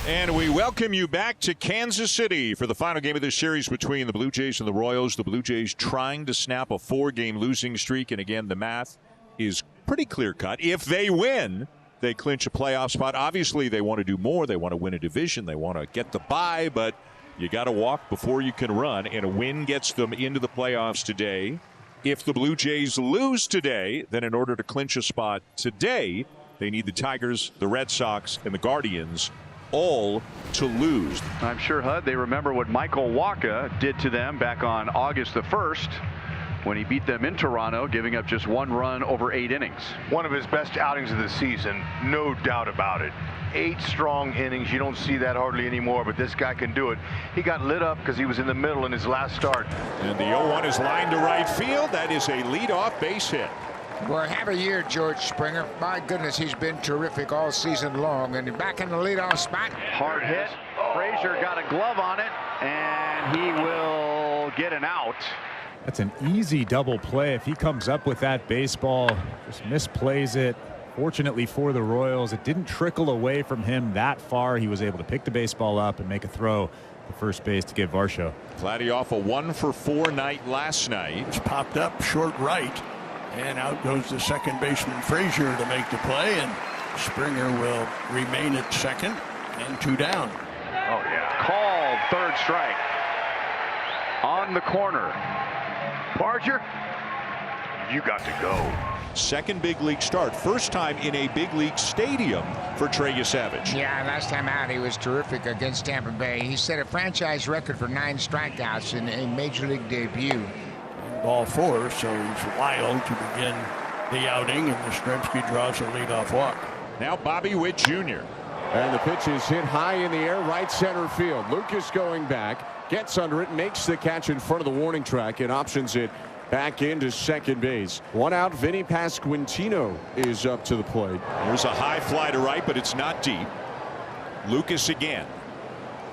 And we welcome you back to Kansas City for the final game of this series between the Blue Jays and the Royals. The Blue Jays trying to snap a 4-game losing streak. And again, the math is pretty clear-cut. If they win, they clinch a playoff spot. Obviously, they want to do more. They want to win a division. They want to get the bye. But you got to walk before you can run. And a win gets them into the playoffs today. If the Blue Jays lose today, then in order to clinch a spot today, they need the Tigers, the Red Sox, and the Guardians all to lose. I'm sure, Hud, they remember what Michael Wacha did to them back on August the 1st when he beat them in Toronto, giving up just 1 run over 8 innings. One of his best outings of the season, no doubt about it. 8 strong innings. You don't see that hardly anymore, but this guy can do it. He got lit up because he was in the middle in his last start. And the 0-1 is lined to right field. That is a leadoff base hit. Well, have a year, George Springer. My goodness, he's been terrific all season long. And back in the leadoff spot. Hard hit. Frazier got a glove on it, and he will get an out. That's an easy double play. If he comes up with that baseball, just misplays it. Fortunately for the Royals, it didn't trickle away from him that far. He was able to pick the baseball up and make a throw to first base to give Varsho. Vladdy off a 1-for-4 night last night. It's popped up short right. And out goes the second baseman Frazier to make the play, and Springer will remain at second and 2 down. Oh, yeah. Called third strike. On the corner. Barger, you got to go. Second big league start. First time in a big league stadium for Trey Savage. Yeah, last time out he was terrific against Tampa Bay. He set a franchise record for 9 strikeouts in a major league debut. Ball 4, so he's wild to begin the outing, and Yastrzemski draws a leadoff walk. Now Bobby Witt Jr. And the pitch is hit high in the air, right center field. Lucas going back, gets under it, makes the catch in front of the warning track, and options it back into second base. 1 out, Vinny Pasquantino is up to the plate. There's a high fly to right, but it's not deep. Lucas again.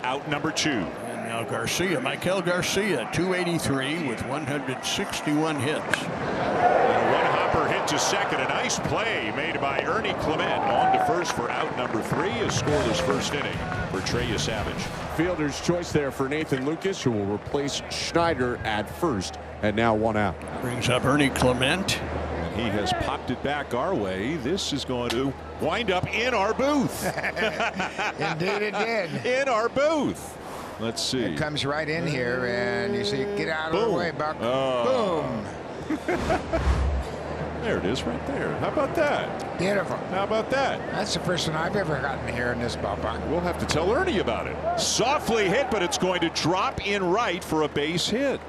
Out number 2. Now Garcia, Michael Garcia, 283 with 161 hits. And a one-hopper hit to second. A nice play made by Ernie Clement. On to first for out number 3. A scoreless first inning for Trey Savage. Fielder's choice there for Nathan Lucas, who will replace Schneider at first. And now 1 out. Brings up Ernie Clement. And he has popped it back our way. This is going to wind up in our booth. Indeed it did. In our booth. Let's see. It comes right in here, and you see, get out of the way, Buck. Oh. Boom. There it is right there. How about that? Beautiful. How about that? That's the first one I've ever gotten here in this ballpark. We'll have to tell Ernie about it. Softly hit, but it's going to drop in right for a base hit.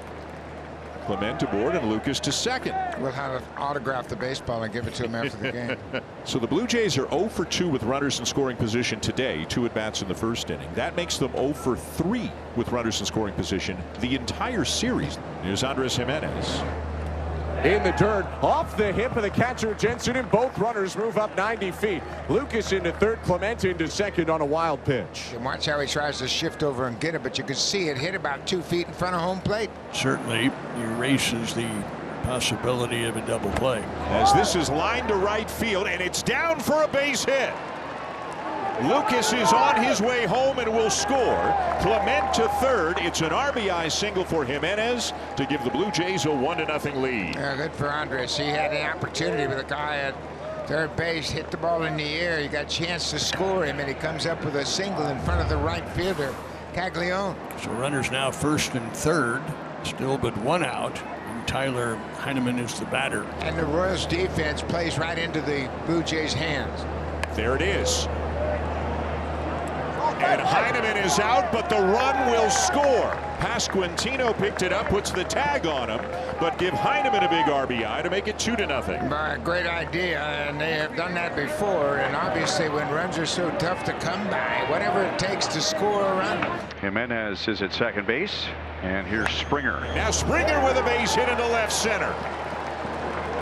Clement aboard and Lucas to second. We'll have to autograph the baseball and give it to him after the game. So the Blue Jays are 0 for 2 with runners in scoring position today. 2 at-bats in the first inning. That makes them 0 for 3 with runners in scoring position the entire series. Here's Andres Jimenez. In the dirt, off the hip of the catcher Jensen, and both runners move up 90 feet. Lucas into third, Clement into second on a wild pitch. And watch how he tries to shift over and get it, but you can see it hit about 2 feet in front of home plate. Certainly erases the possibility of a double play. As this is lined to right field, and it's down for a base hit. Lucas is on his way home and will score. Clement to third. It's an RBI single for Jimenez to give the Blue Jays a 1-0 lead. Yeah, good for Andres. He had an opportunity with a guy at third base, hit the ball in the air. He got a chance to score him, and he comes up with a single in front of the right fielder, Caglione. So runners now first and third, still but 1 out. And Tyler Heineman is the batter. And the Royals defense plays right into the Blue Jays' hands. There it is. And Heineman is out, but the run will score. Pasquantino picked it up, puts the tag on him, but give Heineman a big RBI to make it 2-0. Great idea, and they have done that before. And obviously, when runs are so tough to come by, whatever it takes to score a run. Jimenez is at second base, and here's Springer. Now Springer with a base hit into left center.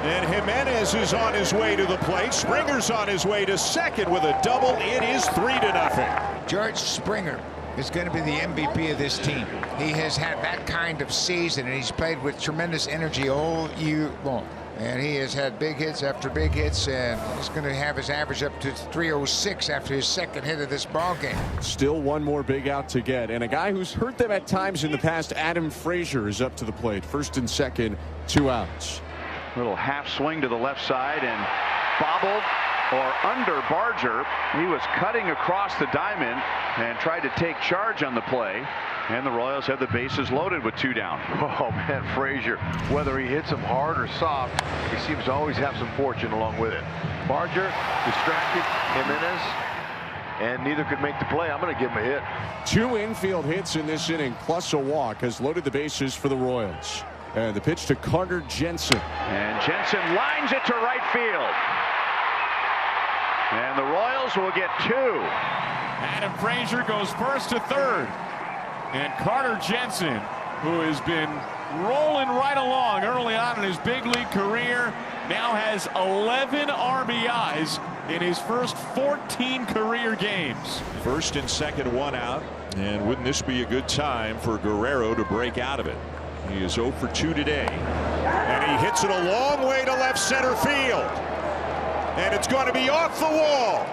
And Jimenez is on his way to the plate. Springer's on his way to second with a double. It is 3-0. George Springer is going to be the MVP of this team. He has had that kind of season, and he's played with tremendous energy all year long. And he has had big hits after big hits, and he's going to have his average up to 306 after his second hit of this ball game. Still one more big out to get, and a guy who's hurt them at times in the past, Adam Frazier, is up to the plate. First and second, 2 outs. Little half swing to the left side and bobbled or under Barger. He was cutting across the diamond and tried to take charge on the play. And the Royals have the bases loaded with 2 down. Oh, man, Frazier, whether he hits him hard or soft, he seems to always have some fortune along with it. Barger distracted Jimenez, and neither could make the play. I'm going to give him a hit. 2 infield hits in this inning, plus a walk, has loaded the bases for the Royals. And the pitch to Carter Jensen. And Jensen lines it to right field. And the Royals will get 2. Adam Frazier goes first to third. And Carter Jensen, who has been rolling right along early on in his big league career, now has 11 RBIs in his first 14 career games. First and second, 1 out. And wouldn't this be a good time for Guerrero to break out of it? He is 0 for 2 today. And he hits it a long way to left center field. And it's going to be off the wall.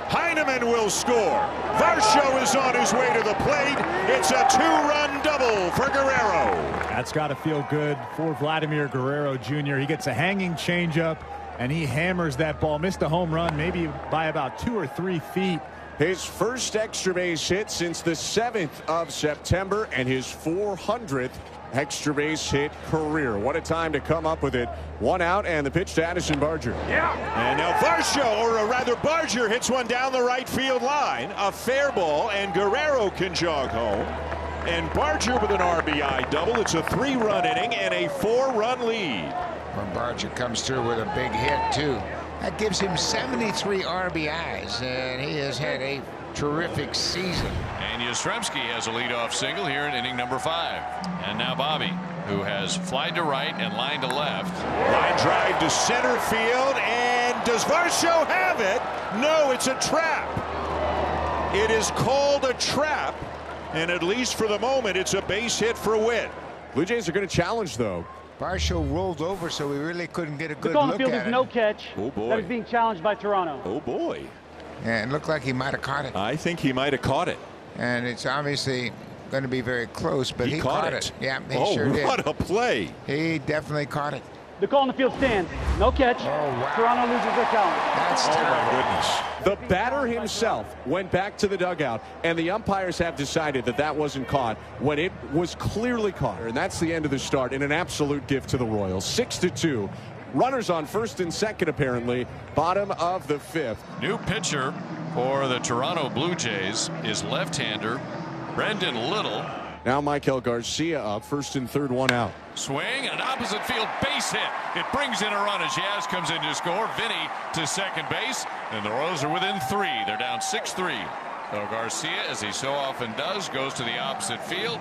Heineman will score. Varsho is on his way to the plate. It's a 2-run double for Guerrero. That's got to feel good for Vladimir Guerrero Jr. He gets a hanging changeup, and he hammers that ball. Missed a home run maybe by about 2 or 3 feet. His first extra base hit since the 7th of September and his 400th extra base hit career. What a time to come up with it. 1 out, and the pitch to Addison Barger. And now Varsho, or rather Barger, hits one down the right field line. A fair ball, and Guerrero can jog home. And Barger with an RBI double. It's a 3-run inning and a 4-run lead. When Barger comes through with a big hit, too. That gives him 73 RBIs, and he has had a terrific season. And Yastrzemski has a leadoff single here in inning number 5. And now Bobby, who has flied to right and lined to left. Line drive to center field, and does Varsho have it? No, it's a trap. It is called a trap, and at least for the moment, it's a base hit for Witt. Blue Jays are going to challenge, though. Varsho rolled over, so we really couldn't get a good Look on the look field at is it. no catch. Oh, boy. That is being challenged by Toronto. Oh, boy. And it looked like he might have caught it. I think he might have caught it. And it's obviously going to be very close, but he caught it. Yeah, he sure did. What a play. He definitely caught it. The call on the field stands. No catch. Oh, wow. Toronto loses their challenge. That's Oh, terrible. my goodness. The batter himself went back to the dugout, and the umpires have decided that that wasn't caught when it was clearly caught. And that's the end of the start, and an absolute gift to the Royals. 6-2. Runners on first and second, apparently. Bottom of the 5th. New pitcher for the Toronto Blue Jays is left-hander Brendan Little. Now Michael Garcia up, first and third, 1 out. Swing and an opposite field base hit. It brings in a run as Yaz comes in to score. Vinny to second base, and the Royals are within 3. They're down 6-3. So Garcia, as he so often does, goes to the opposite field.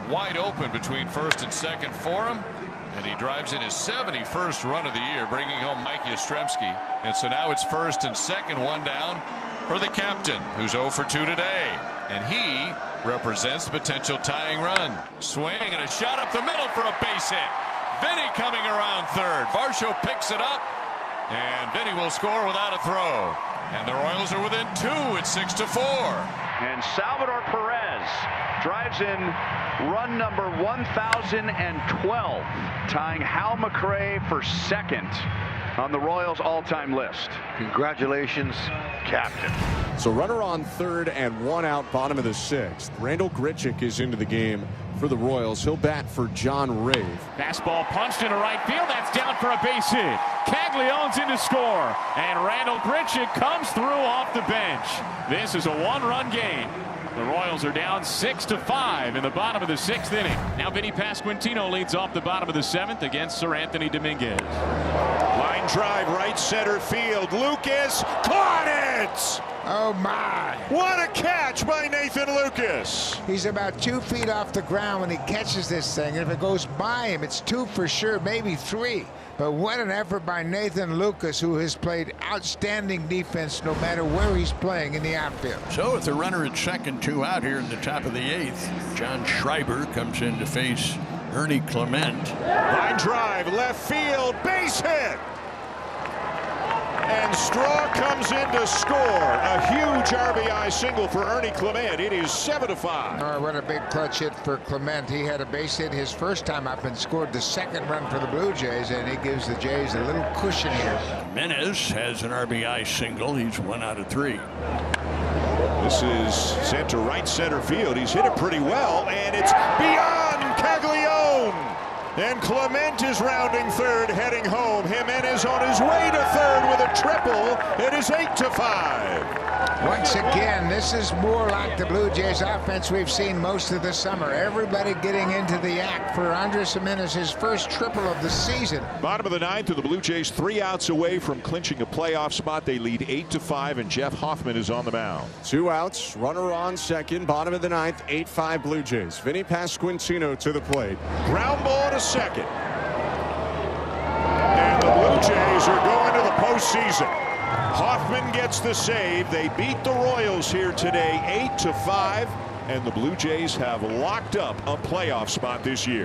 Wide open between first and second for him. And he drives in his 71st run of the year, bringing home Mike Yastrzemski. And so now it's first and second, 1 down for the captain, who's 0 for 2 today. And he represents the potential tying run. Swing and a shot up the middle for a base hit. Vinny coming around third. Varsho picks it up, and Vinny will score without a throw. And the Royals are within 2 at 6-4. And Salvador Perez drives in run number 1012, tying Hal McRae for second on the Royals all-time list. Congratulations, Captain. So runner on third and 1 out, bottom of the 6th. Randall Grichuk is into the game for the Royals. He'll bat for John Rave. Fastball punched into right field. That's down for a base hit. Caglianone's in to score. And Randall Grichuk comes through off the bench. This is a 1-run game. The Royals are down 6-5 in the bottom of the 6th inning. Now Vinny Pasquantino leads off the bottom of the 7th against Sir Anthony Dominguez. Line drive right center field. Lucas caught it. Oh, my. What a catch by Nathan Lucas. He's about 2 feet off the ground when he catches this thing. And if it goes by him, it's 2 for sure, maybe 3. But what an effort by Nathan Lucas, who has played outstanding defense no matter where he's playing in the outfield. So with the runner at second, 2 out here in the top of the 8th, John Schreiber comes in to face Ernie Clement. Line drive, left field, base hit. And Straw comes in to score. A huge RBI single for Ernie Clement. It is 7-5. Oh, what a big clutch hit for Clement. He had a base hit his first time up and scored the second run for the Blue Jays, and he gives the Jays a little cushion here. Jimenez has an RBI single. He's 1 out of 3. This is sent to right center field. He's hit it pretty well, and it's beyond Caglione. And Clement is rounding third, heading home. Jimenez on his way to third with a triple. It is 8-5. Once again, this is more like the Blue Jays offense we've seen most of the summer. Everybody getting into the act for Andres Jimenez, his first triple of the season. Bottom of the ninth, and the Blue Jays 3 outs away from clinching a playoff spot. They lead 8-5, and Jeff Hoffman is on the mound. 2 outs, runner on second, bottom of the ninth, 8-5 Blue Jays. Vinny Pasquantino to the plate. Ground ball to second. And the Blue Jays are going to the postseason. Hoffman gets the save. They beat the Royals here today 8-5, and the Blue Jays have locked up a playoff spot this year.